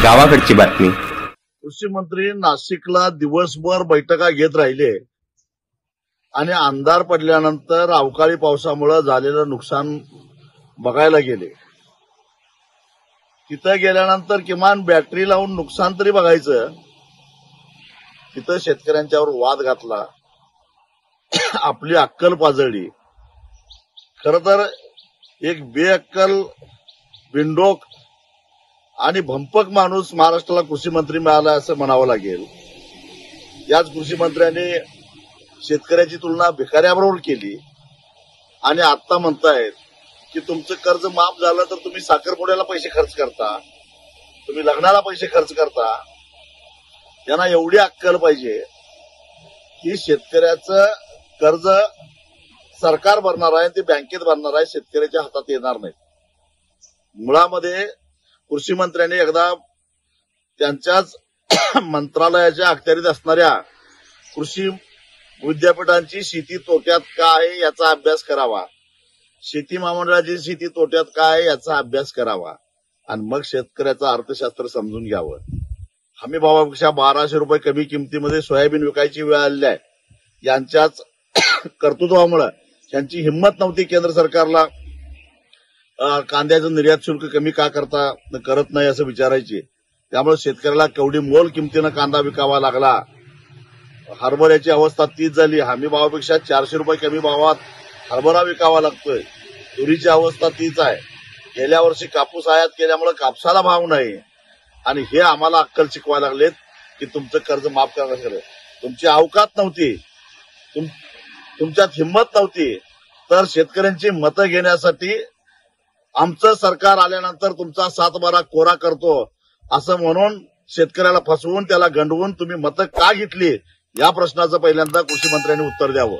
गावाकडची बातमी। कृषी मंत्री नाशिकला दिवसभर बैठका घेत राहिले आणि अंधार पडल्यानंतर अवकाळी पावसामुळे झालेलं नुकसान बघायला गेले। तिथं गेल्यानंतर किमान बॅटरी लावून नुकसान तरी बघायचं। तिथं शेतकऱ्यांच्यावर वाद घातला, आपली अक्कल पाजळली। खरं तर एक बेअक्कल, बिनडोक आणि भंपक माणूस महाराष्ट्राला कृषी मंत्री मिळाला असं म्हणावं लागेल। याच कृषी मंत्र्यांनी शेतकऱ्याची तुलना भिकाऱ्याबरोबर केली आणि आता म्हणतायत की तुमचं कर्ज माफ झालं तर तुम्ही साखरपुड्याला पैसे खर्च करता, तुम्ही लग्नाला पैसे खर्च करता। यांना एवढी अक्कल पाहिजे की शेतकऱ्याचं कर्ज सरकार भरणार आहे, ते बँकेत भरणार आहे, शेतकऱ्याच्या हातात येणार नाही। मुळामध्ये कृषी मंत्र्यांनी एकदा त्यांच्याच मंत्रालयाच्या अखत्यारीत असणाऱ्या कृषी विद्यापीठांची शेती तोट्यात का आहे याचा अभ्यास करावा, शेती महामंडळाची शेती तोट्यात का आहे याचा अभ्यास करावा आणि मग शेतकऱ्याचं अर्थशास्त्र समजून घ्यावं। हमी भावापेक्षा 1200 रुपये कमी किमतीमध्ये सोयाबीन विकायची वेळ आलेली आहे। यांच्याच कर्तृत्वामुळे त्यांची हिंमत नव्हती केंद्र सरकारला कांद्याचं निर्यात शुल्क कमी का करत नाही असं विचारायची। त्यामुळे शेतकऱ्याला केवढी मोल किमतीनं कांदा विकावा लागला। हरभऱ्याची अवस्था तीच झाली, हमी भावापेक्षा 400 रुपये कमी भावात हरभरा विकावा लागतोय। तुरीची अवस्था तीच आहे। गेल्या वर्षी कापूस आयात केल्यामुळे कापसाला भाव नाही आणि हे आम्हाला अक्कल शिकवायला लागलेत की तुमचं कर्ज माफ करण्यासाठी तुमची अवकात नव्हती, तुमच्यात हिंमत नव्हती, तर शेतकऱ्यांची मतं घेण्यासाठी आमचं सरकार आल्यानंतर तुमचा 7/12 कोरा करतो असं म्हणून शेतकऱ्याला फसवून त्याला गंडवून तुम्ही मतं का घेतली या प्रश्नाचं पहिल्यांदा कृषी मंत्र्यांनी उत्तर द्यावं।